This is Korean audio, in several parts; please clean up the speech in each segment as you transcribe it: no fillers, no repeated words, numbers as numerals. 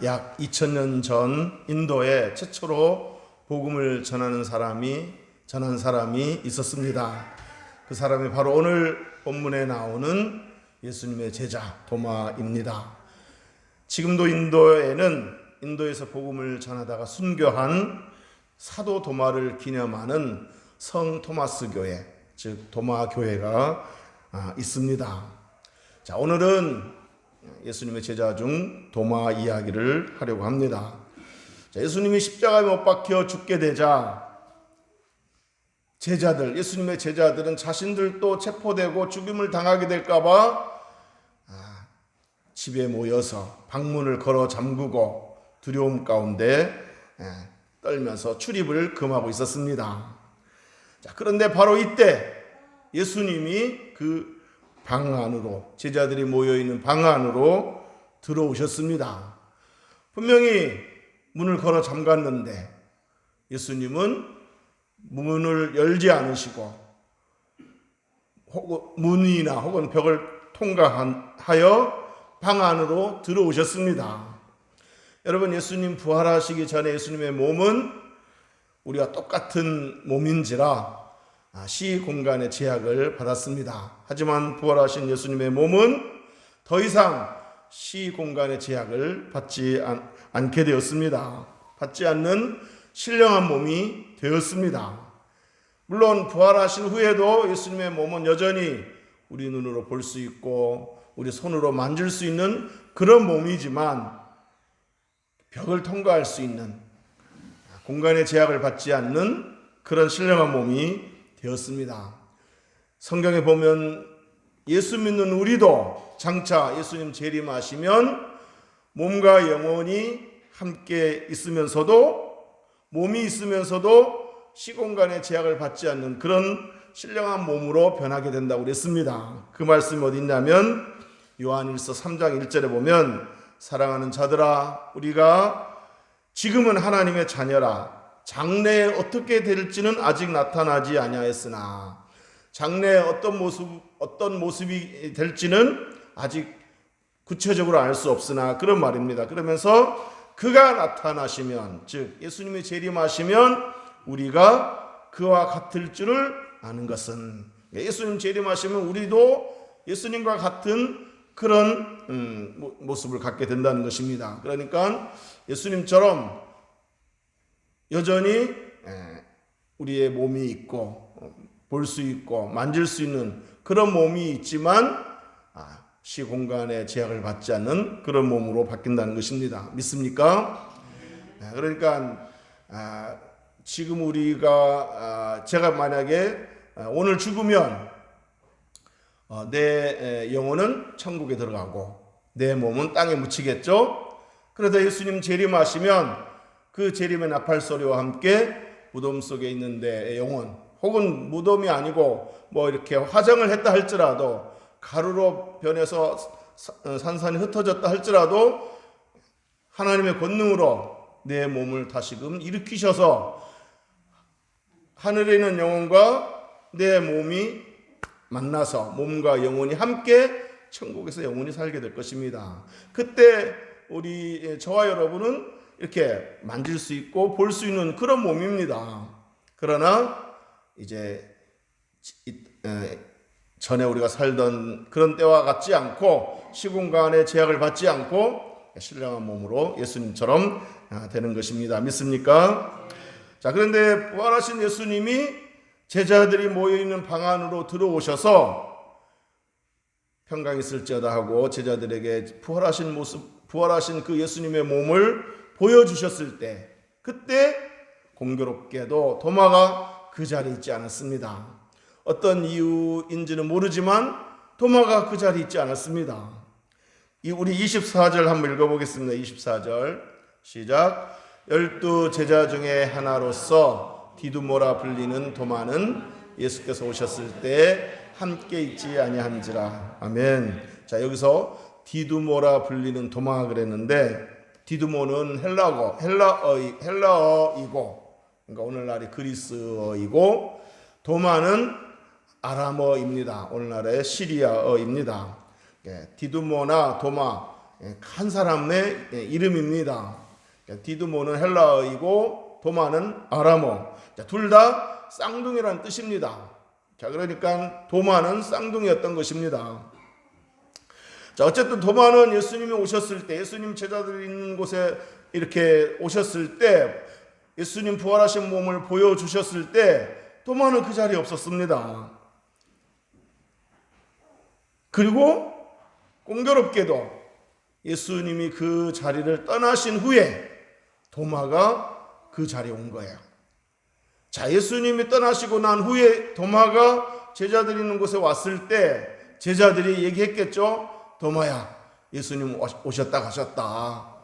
약 2000년 전 인도에 최초로 복음을 전한 사람이 있었습니다. 그 사람이 바로 오늘 본문에 나오는 예수님의 제자 도마입니다. 지금도 인도에서 복음을 전하다가 순교한 사도 도마를 기념하는 성 토마스 교회, 즉 도마 교회가 있습니다. 자, 오늘은 예수님의 제자 중 도마 이야기를 하려고 합니다. 자, 예수님이 십자가에 못 박혀 죽게 되자 예수님의 제자들은 자신들도 체포되고 죽임을 당하게 될까봐 집에 모여서 방문을 걸어 잠그고 두려움 가운데 떨면서 출입을 금하고 있었습니다. 자, 그런데 바로 이때 예수님이 그 방 안으로, 제자들이 모여있는 방 안으로 들어오셨습니다. 분명히 문을 걸어 잠갔는데 예수님은 문을 열지 않으시고 문이나 혹은 벽을 통과하여 방 안으로 들어오셨습니다. 여러분, 예수님 부활하시기 전에 예수님의 몸은 우리와 똑같은 몸인지라 시공간의 제약을 받았습니다. 하지만 부활하신 예수님의 몸은 더 이상 시공간의 제약을 받지 않게 되었습니다. 받지 않는 신령한 몸이 되었습니다. 물론 부활하신 후에도 예수님의 몸은 여전히 우리 눈으로 볼 수 있고 우리 손으로 만질 수 있는 그런 몸이지만 벽을 통과할 수 있는 공간의 제약을 받지 않는 그런 신령한 몸이 되었습니다. 성경에 보면 예수 믿는 우리도 장차 예수님 재림하시면 몸과 영혼이 함께 있으면서도 몸이 있으면서도 시공간의 제약을 받지 않는 그런 신령한 몸으로 변하게 된다고 그랬습니다. 그 말씀이 어디 있냐면 요한일서 3장 1절에 보면 사랑하는 자들아 우리가 지금은 하나님의 자녀라 장래에 어떻게 될지는 아직 나타나지 아니하였으나 장래에 어떤 모습이 될지는 아직 구체적으로 알 수 없으나 그런 말입니다. 그러면서 그가 나타나시면 즉 예수님이 재림하시면 우리가 그와 같을 줄을 아는 것은 예수님 재림하시면 우리도 예수님과 같은 그런 모습을 갖게 된다는 것입니다. 그러니까 예수님처럼 여전히 우리의 몸이 있고 볼 수 있고 만질 수 있는 그런 몸이 있지만 시공간의 제약을 받지 않는 그런 몸으로 바뀐다는 것입니다. 믿습니까? 그러니까 지금 제가 만약에 오늘 죽으면 내 영혼은 천국에 들어가고 내 몸은 땅에 묻히겠죠. 그러다 예수님 재림하시면 그 재림의 나팔 소리와 함께 무덤 속에 있는 내 영혼 혹은 무덤이 아니고 뭐 이렇게 화장을 했다 할지라도 가루로 변해서 산산이 흩어졌다 할지라도 하나님의 권능으로 내 몸을 다시금 일으키셔서 하늘에 있는 영혼과 내 몸이 만나서 몸과 영혼이 함께 천국에서 영원히 살게 될 것입니다. 그때 저와 여러분은 이렇게 만질 수 있고 볼 수 있는 그런 몸입니다. 그러나 이제 전에 우리가 살던 그런 때와 같지 않고 시공간의 제약을 받지 않고 신령한 몸으로 예수님처럼 되는 것입니다. 믿습니까? 자, 그런데 부활하신 예수님이 제자들이 모여있는 방 안으로 들어오셔서 평강 있을지어다 하고 제자들에게 부활하신 그 예수님의 몸을 보여주셨을 때 그때 공교롭게도 도마가 그 자리에 있지 않았습니다. 어떤 이유인지는 모르지만 도마가 그 자리에 있지 않았습니다. 우리 24절 한번 읽어보겠습니다. 24절 시작. 12 제자 중에 하나로서 디두모라 불리는 도마는 예수께서 오셨을 때 함께 있지 아니한지라. 아멘. 자, 여기서 디두모라 불리는 도마 그랬는데 디두모는 헬라어이고 그러니까 오늘날의 그리스어이고 도마는 아람어입니다. 오늘날의 시리아어입니다. 디두모나 도마 한 사람의 이름입니다. 디두모는 헬라어이고 도마는 아람어. 둘 다 쌍둥이라는 뜻입니다. 자, 그러니까 도마는 쌍둥이였던 것입니다. 자, 어쨌든 도마는 예수님이 오셨을 때, 예수님 제자들이 있는 곳에 이렇게 오셨을 때, 예수님 부활하신 몸을 보여주셨을 때 도마는 그 자리에 없었습니다. 그리고 공교롭게도 예수님이 그 자리를 떠나신 후에 도마가 그 자리에 온 거예요. 자, 예수님이 떠나시고 난 후에 도마가 제자들이 있는 곳에 왔을 때 제자들이 얘기했겠죠. 도마야, 예수님 오셨다 가셨다.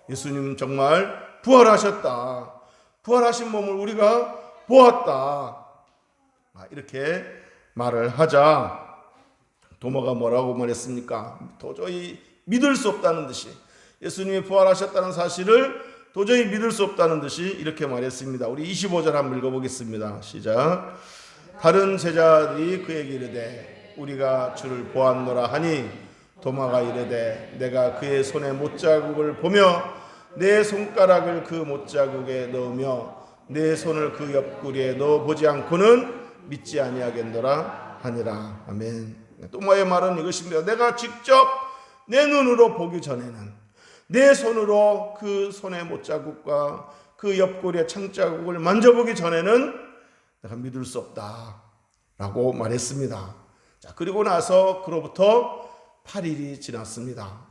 예수님 정말 부활하셨다. 부활하신 몸을 우리가 보았다. 이렇게 말을 하자 도마가 뭐라고 말했습니까? 도저히 믿을 수 없다는 듯이, 예수님이 부활하셨다는 사실을 도저히 믿을 수 없다는 듯이 이렇게 말했습니다. 우리 25절 한번 읽어보겠습니다. 시작. 다른 제자들이 그에게 이르되 우리가 주를 보았노라 하니 도마가 이르되 내가 그의 손에 못자국을 보며 내 손가락을 그 못자국에 넣으며 내 손을 그 옆구리에 넣어보지 않고는 믿지 아니하겠노라 하니라. 아멘. 도마의 말은 이것입니다. 내가 직접 내 눈으로 보기 전에는, 내 손으로 그 손의 못자국과 그 옆구리의 창자국을 만져보기 전에는 내가 믿을 수 없다 라고 말했습니다. 자, 그리고 나서 그로부터 8일이 지났습니다.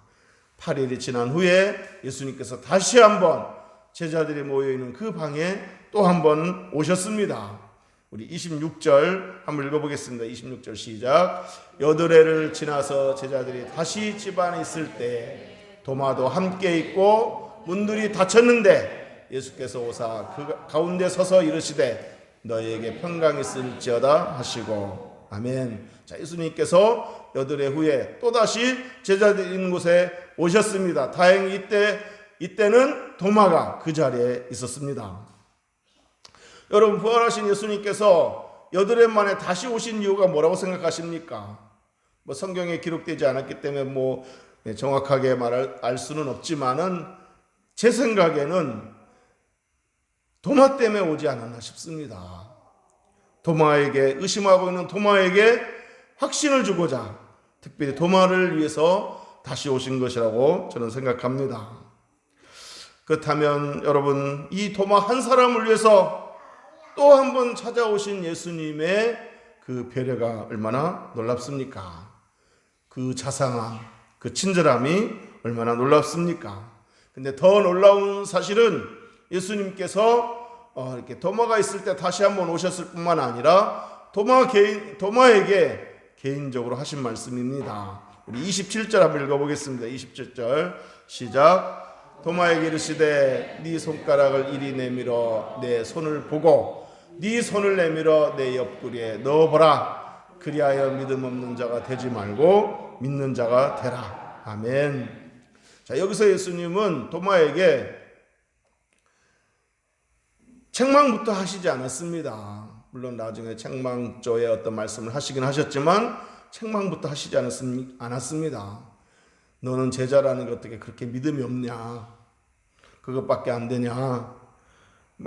8일이 지난 후에 예수님께서 다시 한번 제자들이 모여있는 그 방에 또 한번 오셨습니다. 우리 26절 한번 읽어보겠습니다. 26절 시작. 여드레를 지나서 제자들이 다시 집 안에 있을 때 도마도 함께 있고 문들이 닫혔는데 예수께서 오사 그 가운데 서서 이르시되 너희에게 평강이 있을지어다 하시고. 아멘. 자, 예수님께서 여드레 후에 또다시 제자들이 있는 곳에 오셨습니다. 다행히 이때는 도마가 그 자리에 있었습니다. 여러분, 부활하신 예수님께서 여드레 만에 다시 오신 이유가 뭐라고 생각하십니까? 성경에 기록되지 않았기 때문에 정확하게 알 수는 없지만은 제 생각에는 도마 때문에 오지 않았나 싶습니다. 도마에게, 의심하고 있는 도마에게 확신을 주고자 특별히 도마를 위해서 다시 오신 것이라고 저는 생각합니다. 그렇다면 여러분, 이 도마 한 사람을 위해서 또 한 번 찾아오신 예수님의 그 배려가 얼마나 놀랍습니까? 그 자상함, 그 친절함이 얼마나 놀랍습니까? 근데 더 놀라운 사실은 예수님께서 이렇게 도마가 있을 때 다시 한번 오셨을 뿐만 아니라 도마에게 개인적으로 하신 말씀입니다. 우리 27절 한번 읽어보겠습니다. 27절 시작. 도마에게 이르시되 네 손가락을 이리 내밀어 내 손을 보고 네 손을 내밀어 내 옆구리에 넣어보라. 그리하여 믿음 없는 자가 되지 말고 믿는 자가 되라. 아멘. 자, 여기서 예수님은 도마에게 책망부터 하시지 않았습니다. 물론 나중에 책망조의 어떤 말씀을 하시긴 하셨지만 책망부터 하시지 않았습니다. 너는 제자라는 게 어떻게 그렇게 믿음이 없냐? 그것밖에 안 되냐?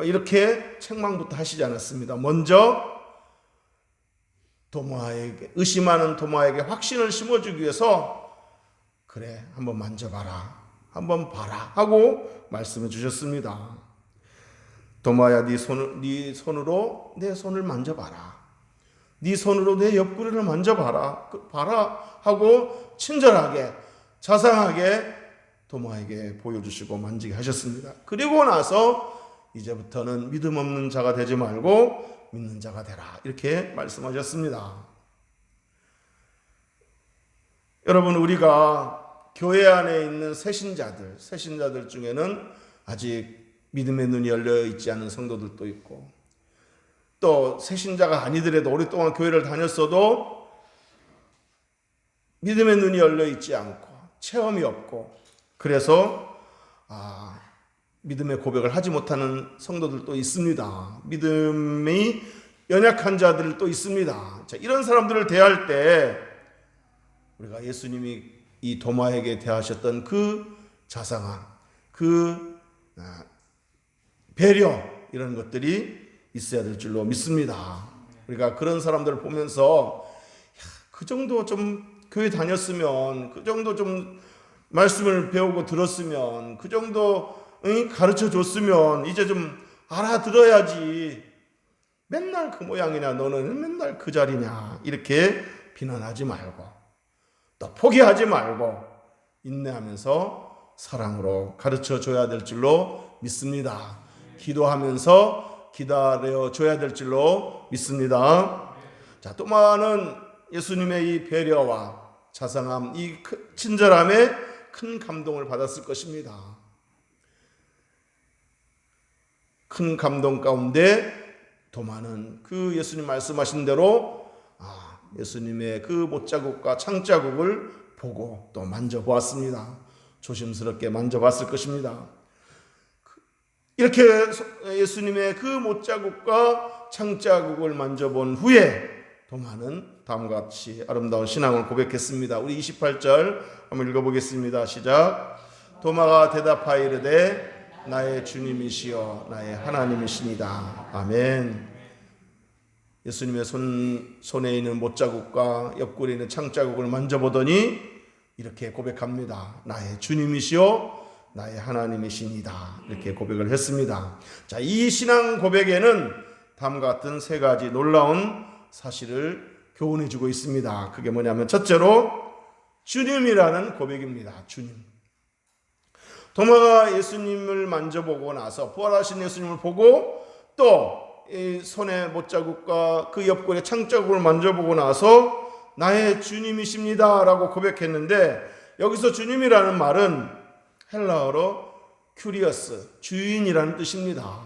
이렇게 책망부터 하시지 않았습니다. 먼저 도마에게, 의심하는 도마에게 확신을 심어주기 위해서 그래, 한번 만져봐라, 한번 봐라 하고 말씀해 주셨습니다. 도마야, 네 손으로 내 손을 만져봐라. 네 손으로 내 옆구리를 만져봐라. 봐라 하고 친절하게, 자상하게 도마에게 보여주시고 만지게 하셨습니다. 그리고 나서 이제부터는 믿음 없는 자가 되지 말고 믿는 자가 되라. 이렇게 말씀하셨습니다. 여러분, 우리가 교회 안에 있는 새신자들 중에는 아직 믿음의 눈이 열려 있지 않은 성도들도 있고, 또 새신자가 아니더라도 오랫동안 교회를 다녔어도 믿음의 눈이 열려 있지 않고 체험이 없고, 그래서 믿음의 고백을 하지 못하는 성도들도 있습니다. 믿음이 연약한 자들도 있습니다. 자, 이런 사람들을 대할 때 우리가 예수님이 이 도마에게 대하셨던 그 자상함, 그 배려, 이런 것들이 있어야 될 줄로 믿습니다. 우리가 그런 사람들을 보면서 그 정도 좀 교회 다녔으면, 그 정도 좀 말씀을 배우고 들었으면, 그 정도 가르쳐 줬으면 이제 좀 알아들어야지, 맨날 그 모양이냐, 너는 맨날 그 자리냐, 이렇게 비난하지 말고, 또 포기하지 말고 인내하면서 사랑으로 가르쳐 줘야 될 줄로 믿습니다. 기도하면서 기다려 줘야 될 줄로 믿습니다. 자, 또마는 예수님의 이 배려와 자상함, 이 친절함에 큰 감동을 받았을 것입니다. 큰 감동 가운데 도마는 그 예수님 말씀하신 대로 예수님의 그 못자국과 창자국을 보고 또 만져보았습니다. 조심스럽게 만져봤을 것입니다. 이렇게 예수님의 그 못자국과 창자국을 만져본 후에 도마는 다음과 같이 아름다운 신앙을 고백했습니다. 우리 28절 한번 읽어보겠습니다. 시작. 도마가 대답하여 이르되 나의 주님이시여 나의 하나님이시니다. 아멘. 예수님의 손에 있는 못자국과 옆구리에 있는 창자국을 만져보더니 이렇게 고백합니다. 나의 주님이시여 나의 하나님이시니다. 이렇게 고백을 했습니다. 자, 이 신앙 고백에는 다음과 같은 세 가지 놀라운 사실을 교훈해 주고 있습니다. 그게 뭐냐면 첫째로 주님이라는 고백입니다. 주님. 도마가 예수님을 만져보고 나서 부활하신 예수님을 보고 또 이 손의 못자국과 그 옆구리의 창자국을 만져보고 나서 나의 주님이십니다 라고 고백했는데, 여기서 주님이라는 말은 헬라어로 큐리어스, 주인이라는 뜻입니다.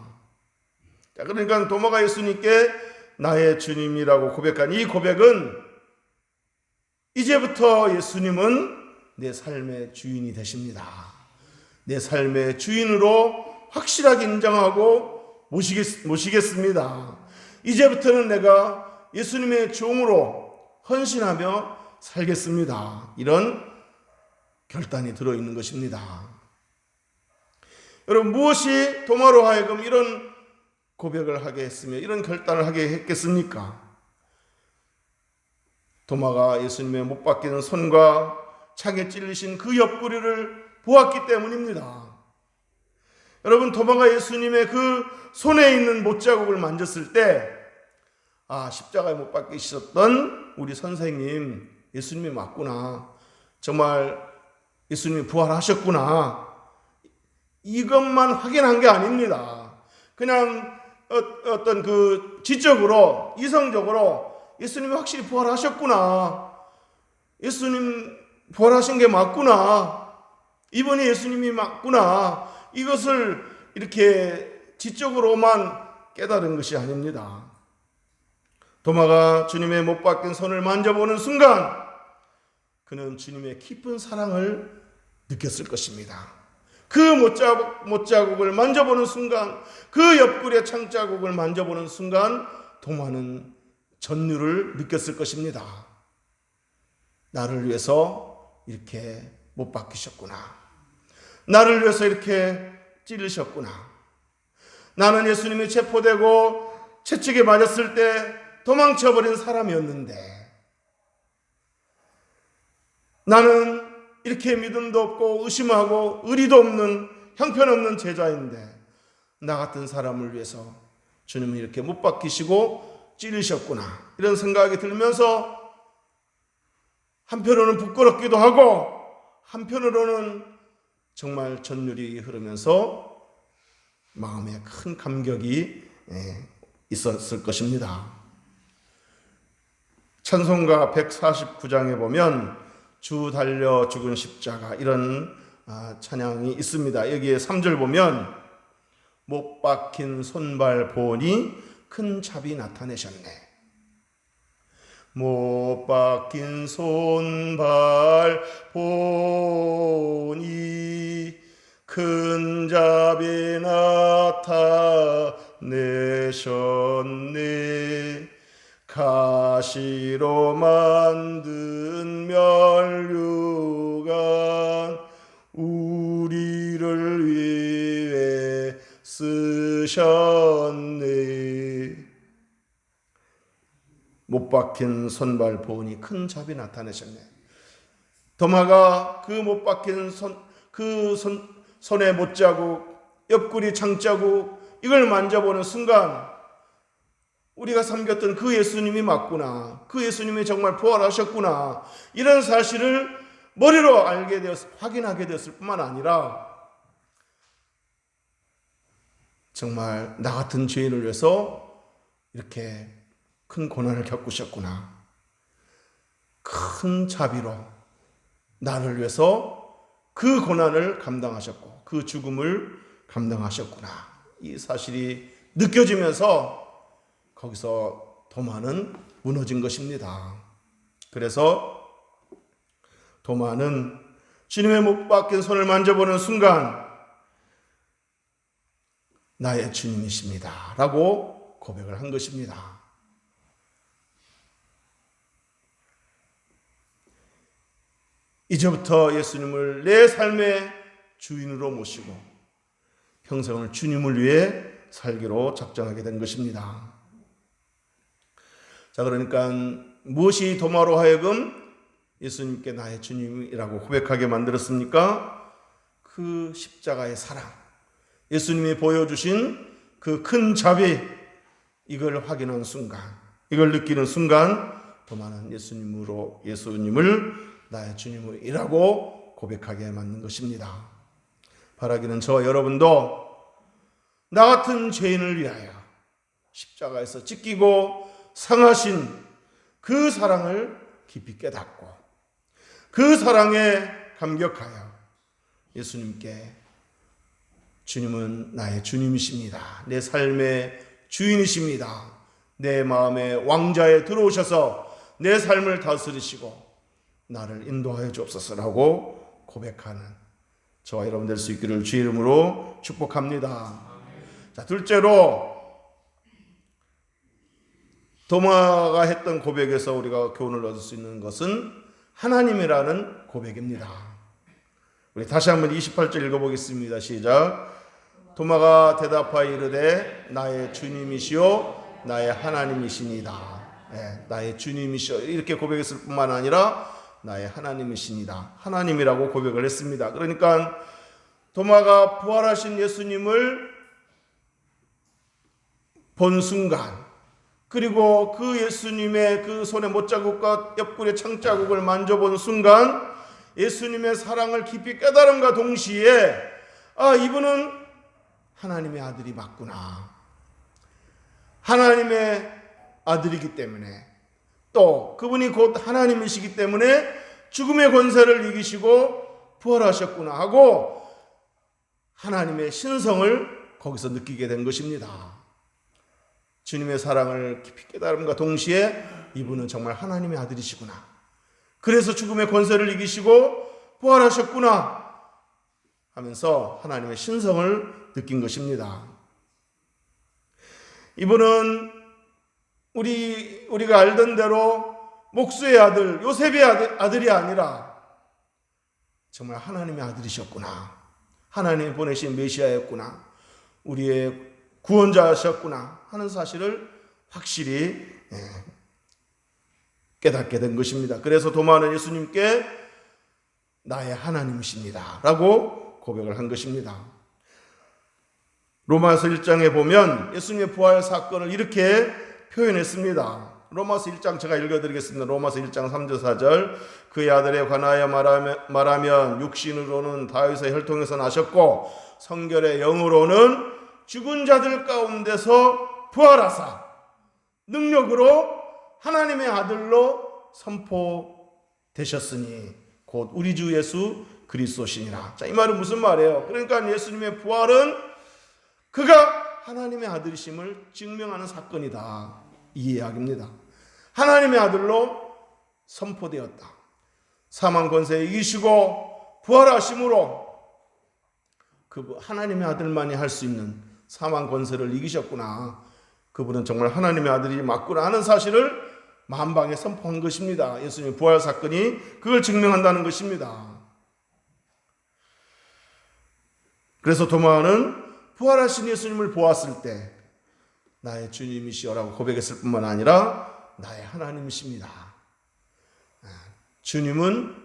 자, 그러니까 도마가 예수님께 나의 주님이라고 고백한 이 고백은 이제부터 예수님은 내 삶의 주인이 되십니다. 내 삶의 주인으로 확실하게 인정하고 모시겠습니다. 이제부터는 내가 예수님의 종으로 헌신하며 살겠습니다. 이런 결단이 들어있는 것입니다. 여러분, 무엇이 도마로 하여금 이런 고백을 하게 했으며 이런 결단을 하게 했겠습니까? 도마가 예수님의 못 박히는 손과 창에 찔리신 그 옆구리를 보았기 때문입니다. 여러분, 도마가 예수님의 그 손에 있는 못자국을 만졌을 때 십자가에 못 박히셨던 우리 선생님 예수님이 맞구나, 정말 예수님이 부활하셨구나, 이것만 확인한 게 아닙니다. 그냥 어떤 그 지적으로, 이성적으로 예수님이 확실히 부활하셨구나, 예수님 부활하신 게 맞구나, 이번이 예수님이 맞구나, 이것을 이렇게 지적으로만 깨달은 것이 아닙니다. 도마가 주님의 못 박힌 손을 만져보는 순간 그는 주님의 깊은 사랑을 느꼈을 것입니다. 그 못자국을 만져보는 순간, 그 옆구리의 창자국을 만져보는 순간 도마는 전율을 느꼈을 것입니다. 나를 위해서 이렇게 못 박히셨구나, 나를 위해서 이렇게 찔르셨구나, 나는 예수님이 체포되고 채찍에 맞았을 때 도망쳐버린 사람이었는데, 나는 이렇게 믿음도 없고 의심하고 의리도 없는 형편없는 제자인데 나 같은 사람을 위해서 주님은 이렇게 못 박히시고 찔리셨구나, 이런 생각이 들면서 한편으로는 부끄럽기도 하고 한편으로는 정말 전율이 흐르면서 마음에 큰 감격이 있었을 것입니다. 찬송가 149장에 보면 주 달려 죽은 십자가, 이런 찬양이 있습니다. 여기에 3절 보면 못 박힌 손발 보니 큰 자비 나타내셨네. 못 박힌 손발 보니 큰 자비 나타내셨네. 가시로 만든 면류관 드셨네. 못 박힌 손발 보니 큰 자비 나타내셨네. 도마가 그 못 박힌 손의 못자국, 옆구리 창자국 이걸 만져보는 순간 우리가 섬겼던 그 예수님이 맞구나, 그 예수님이 정말 부활하셨구나, 이런 사실을 머리로 확인하게 되었을 뿐만 아니라 정말 나 같은 죄인을 위해서 이렇게 큰 고난을 겪으셨구나, 큰 자비로 나를 위해서 그 고난을 감당하셨고 그 죽음을 감당하셨구나, 이 사실이 느껴지면서 거기서 도마는 무너진 것입니다. 그래서 도마는 주님의 못 박힌 손을 만져보는 순간 나의 주님이십니다 라고 고백을 한 것입니다. 이제부터 예수님을 내 삶의 주인으로 모시고 평생을 주님을 위해 살기로 작정하게 된 것입니다. 자, 그러니까 무엇이 도마로 하여금 예수님께 나의 주님이라고 고백하게 만들었습니까? 그 십자가의 사랑, 예수님이 보여주신 그 큰 자비, 이걸 확인한 순간, 이걸 느끼는 순간 도마는 예수님을 나의 주님이라고 고백하게 만든 것입니다. 바라기는 저와 여러분도 나 같은 죄인을 위하여 십자가에서 찢기고 상하신 그 사랑을 깊이 깨닫고 그 사랑에 감격하여 예수님께 주님은 나의 주님이십니다, 내 삶의 주인이십니다, 내 마음의 왕자에 들어오셔서 내 삶을 다스리시고 나를 인도하여 주옵소서라고 고백하는 저와 여러분 될 수 있기를 주의 이름으로 축복합니다. 자, 둘째로 도마가 했던 고백에서 우리가 교훈을 얻을 수 있는 것은 하나님이라는 고백입니다. 우리 다시 한번 28절 읽어보겠습니다. 시작. 도마가 대답하여 이르되 나의 주님이시오 나의 하나님이시니이다. 네, 나의 주님이시오, 이렇게 고백했을 뿐만 아니라 나의 하나님이시니다, 하나님이라고 고백을 했습니다. 그러니까 도마가 부활하신 예수님을 본 순간, 그리고 그 예수님의 그 손의 못자국과 옆구리의 창자국을 만져본 순간 예수님의 사랑을 깊이 깨달음과 동시에 이분은 하나님의 아들이 맞구나, 하나님의 아들이기 때문에 또 그분이 곧 하나님이시기 때문에 죽음의 권세를 이기시고 부활하셨구나 하고 하나님의 신성을 거기서 느끼게 된 것입니다. 주님의 사랑을 깊이 깨달음과 동시에 이분은 정말 하나님의 아들이시구나, 그래서 죽음의 권세를 이기시고 부활하셨구나 하면서 하나님의 신성을 느낀 것입니다. 이분은 우리가 알던 대로 목수의 아들, 요셉의 아들이 아니라 정말 하나님의 아들이셨구나, 하나님이 보내신 메시아였구나, 우리의 구원자셨구나 하는 사실을 확실히 깨닫게 된 것입니다. 그래서 도마는 예수님께 나의 하나님이십니다 라고 고백을 한 것입니다. 로마서 1장에 보면 예수님의 부활 사건을 이렇게 표현했습니다. 로마서 1장 제가 읽어드리겠습니다. 로마서 1장 3절 4절. 그의 아들에 관하여 말하면 육신으로는 다윗의 혈통에서 나셨고 성결의 영으로는 죽은 자들 가운데서 부활하사 능력으로 하나님의 아들로 선포되셨으니 곧 우리 주 예수 그리스도시니라. 자, 이 말은 무슨 말이에요? 그러니까 예수님의 부활은 그가 하나님의 아들이심을 증명하는 사건이다, 이 이야기입니다. 하나님의 아들로 선포되었다. 사망 권세 이기시고 부활하심으로 그 하나님의 아들만이 할 수 있는 사망 권세를 이기셨구나, 그분은 정말 하나님의 아들이 맞구나 하는 사실을 만방에 선포한 것입니다. 예수님의 부활 사건이 그걸 증명한다는 것입니다. 그래서 도마는 부활하신 예수님을 보았을 때 나의 주님이시여라고 고백했을 뿐만 아니라 나의 하나님이십니다. 주님은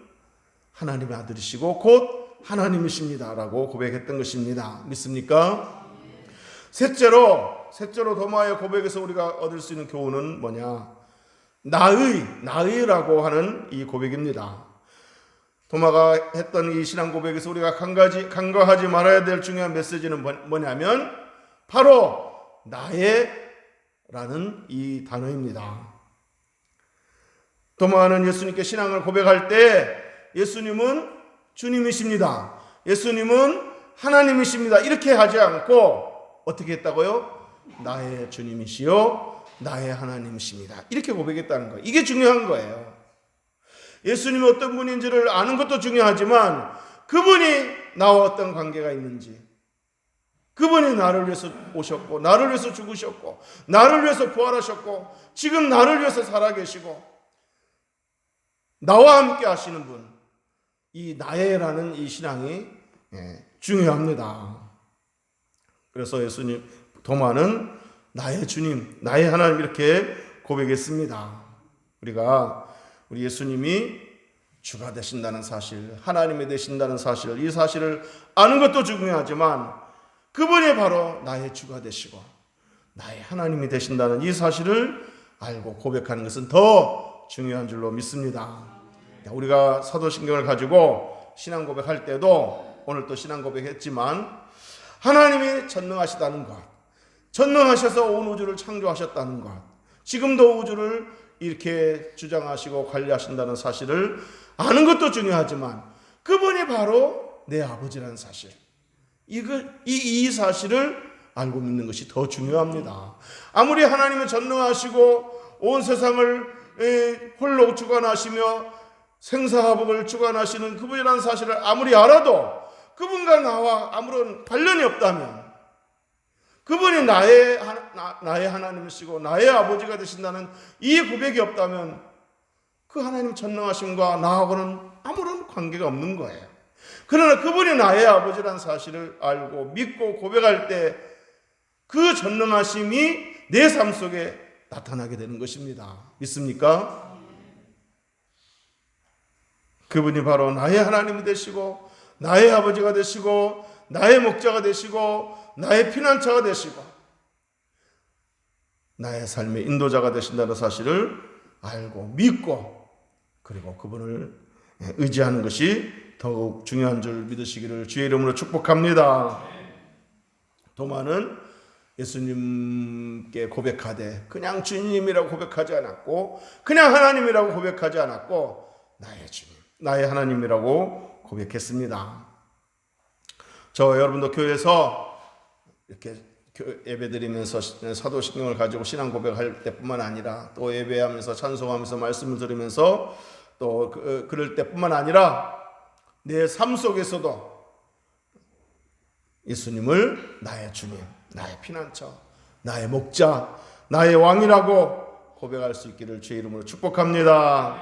하나님의 아들이시고 곧 하나님이십니다라고 고백했던 것입니다. 믿습니까? 셋째로 도마의 고백에서 우리가 얻을 수 있는 교훈은 뭐냐? 나의라고 하는 이 고백입니다. 도마가 했던 이 신앙 고백에서 우리가 간과하지 말아야 될 중요한 메시지는 뭐냐면 바로 나의라는 이 단어입니다. 도마는 예수님께 신앙을 고백할 때 예수님은 주님이십니다. 예수님은 하나님이십니다. 이렇게 하지 않고 어떻게 했다고요? 나의 주님이시요 나의 하나님이십니다. 이렇게 고백했다는 거예요. 이게 중요한 거예요. 예수님이 어떤 분인지를 아는 것도 중요하지만 그분이 나와 어떤 관계가 있는지, 그분이 나를 위해서 오셨고 나를 위해서 죽으셨고 나를 위해서 부활하셨고 지금 나를 위해서 살아계시고 나와 함께 하시는 분, 이 나의라는 이 신앙이 중요합니다. 그래서 예수님 도마는 나의 주님, 나의 하나님 이렇게 고백했습니다. 우리 예수님이 주가 되신다는 사실, 하나님이 되신다는 사실, 이 사실을 아는 것도 중요하지만 그분이 바로 나의 주가 되시고 나의 하나님이 되신다는 이 사실을 알고 고백하는 것은 더 중요한 줄로 믿습니다. 우리가 사도신경을 가지고 신앙 고백할 때도 오늘 또 신앙 고백했지만 하나님이 전능하시다는 것, 전능하셔서 온 우주를 창조하셨다는 것, 지금도 우주를 이렇게 주장하시고 관리하신다는 사실을 아는 것도 중요하지만 그분이 바로 내 아버지라는 사실, 이 사실을 알고 믿는 것이 더 중요합니다. 아무리 하나님은 전능하시고 온 세상을 홀로 주관하시며 생사화복을 주관하시는 그분이라는 사실을 아무리 알아도 그분과 나와 아무런 관련이 없다면, 그분이 나의 하나님이시고 나의 아버지가 되신다는 이 고백이 없다면 그 하나님 전능하심과 나하고는 아무런 관계가 없는 거예요. 그러나 그분이 나의 아버지라는 사실을 알고 믿고 고백할 때 그 전능하심이 내 삶 속에 나타나게 되는 것입니다. 믿습니까? 그분이 바로 나의 하나님이 되시고 나의 아버지가 되시고 나의 목자가 되시고 나의 피난처가 되시고 나의 삶의 인도자가 되신다는 사실을 알고 믿고 그리고 그분을 의지하는 것이 더욱 중요한 줄 믿으시기를 주의 이름으로 축복합니다. 도마는 예수님께 고백하되 그냥 주님이라고 고백하지 않았고 그냥 하나님이라고 고백하지 않았고 나의 주님, 나의 하나님이라고 고백했습니다. 저 여러분도 교회에서 이렇게 예배드리면서 사도신경을 가지고 신앙 고백할 때뿐만 아니라 또 예배하면서 찬송하면서 말씀을 들으면서 또 그럴 때뿐만 아니라 내 삶 속에서도 예수님을 나의 주님, 나의 피난처, 나의 목자, 나의 왕이라고 고백할 수 있기를 주의 이름으로 축복합니다.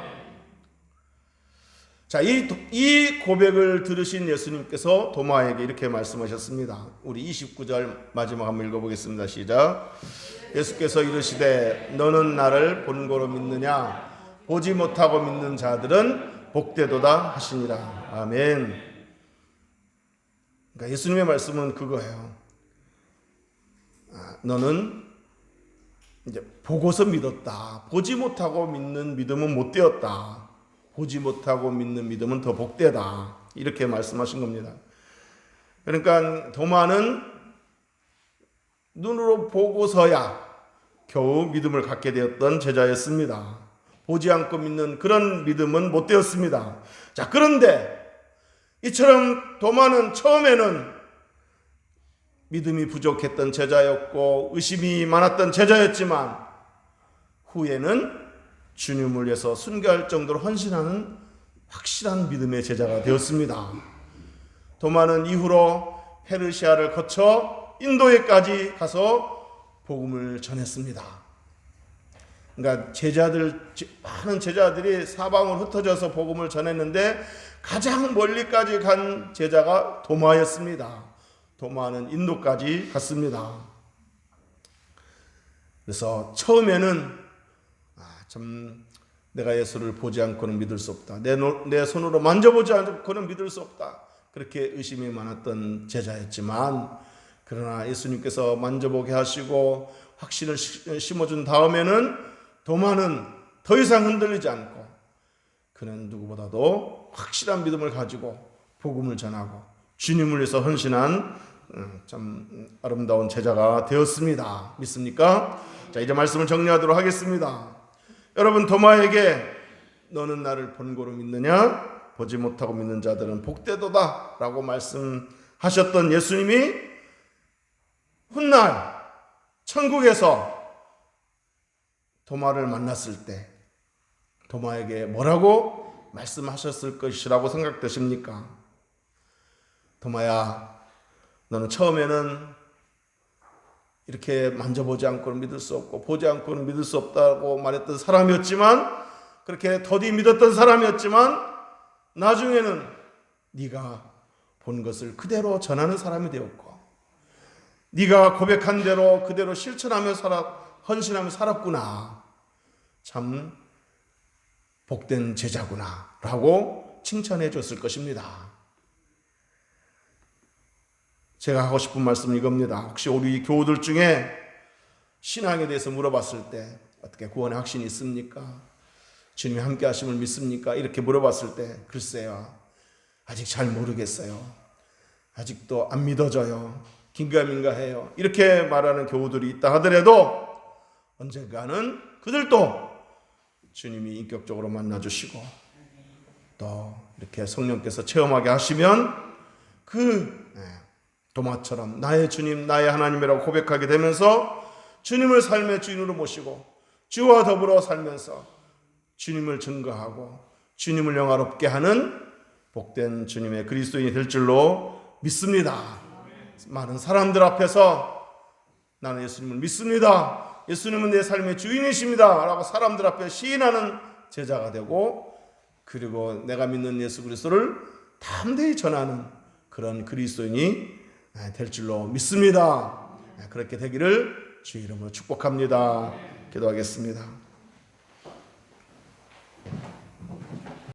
자, 이 고백을 들으신 예수님께서 도마에게 이렇게 말씀하셨습니다. 우리 29절 마지막 한번 읽어보겠습니다. 시작. 예수께서 이르시되 너는 나를 본고로 믿느냐? 보지 못하고 믿는 자들은 복되도다 하시니라. 아멘. 그러니까 예수님의 말씀은 그거예요. 너는 이제 보고서 믿었다. 보지 못하고 믿는 믿음은 못 되었다. 보지 못하고 믿는 믿음은 더 복되다. 이렇게 말씀하신 겁니다. 그러니까 도마는 눈으로 보고서야 겨우 믿음을 갖게 되었던 제자였습니다. 보지 않고 믿는 그런 믿음은 못 되었습니다. 자, 그런데 이처럼 도마는 처음에는 믿음이 부족했던 제자였고 의심이 많았던 제자였지만 후에는 주님을 위해서 순교할 정도로 헌신하는 확실한 믿음의 제자가 되었습니다. 도마는 이후로 페르시아를 거쳐 인도에까지 가서 복음을 전했습니다. 그러니까 많은 제자들이 사방으로 흩어져서 복음을 전했는데 가장 멀리까지 간 제자가 도마였습니다. 도마는 인도까지 갔습니다. 그래서 처음에는 참 내가 예수를 보지 않고는 믿을 수 없다. 내 손으로 만져보지 않고는 믿을 수 없다. 그렇게 의심이 많았던 제자였지만 그러나 예수님께서 만져보게 하시고 확신을 심어준 다음에는 도마는 더 이상 흔들리지 않고 그는 누구보다도 확실한 믿음을 가지고 복음을 전하고 주님을 위해서 헌신한 참 아름다운 제자가 되었습니다. 믿습니까? 자, 이제 말씀을 정리하도록 하겠습니다. 여러분, 도마에게 너는 나를 본고로 믿느냐? 보지 못하고 믿는 자들은 복되도다 라고 말씀하셨던 예수님이 훗날 천국에서 도마를 만났을 때 도마에게 뭐라고 말씀하셨을 것이라고 생각되십니까? 도마야, 너는 처음에는 이렇게 만져보지 않고는 믿을 수 없고 보지 않고는 믿을 수 없다고 말했던 사람이었지만, 그렇게 더디 믿었던 사람이었지만 나중에는 네가 본 것을 그대로 전하는 사람이 되었고 네가 고백한 대로 그대로 실천하며 헌신하며 살았구나. 참 복된 제자구나 라고 칭찬해 줬을 것입니다. 제가 하고 싶은 말씀은 이겁니다. 혹시 우리 교우들 중에 신앙에 대해서 물어봤을 때 어떻게 구원의 확신이 있습니까? 주님이 함께 하심을 믿습니까? 이렇게 물어봤을 때 글쎄요, 아직 잘 모르겠어요. 아직도 안 믿어져요. 긴가민가해요. 이렇게 말하는 교우들이 있다 하더라도 언젠가는 그들도 주님이 인격적으로 만나주시고 또 이렇게 성령께서 체험하게 하시면 그 도마처럼 나의 주님, 나의 하나님이라고 고백하게 되면서 주님을 삶의 주인으로 모시고 주와 더불어 살면서 주님을 증거하고 주님을 영화롭게 하는 복된 주님의 그리스도인이 될 줄로 믿습니다. 많은 사람들 앞에서 나는 예수님을 믿습니다, 예수님은 내 삶의 주인이십니다 라고 사람들 앞에 시인하는 제자가 되고, 그리고 내가 믿는 예수 그리스도를 담대히 전하는 그런 그리스도인이 될 줄로 믿습니다. 그렇게 되기를 주의 이름으로 축복합니다. 기도하겠습니다.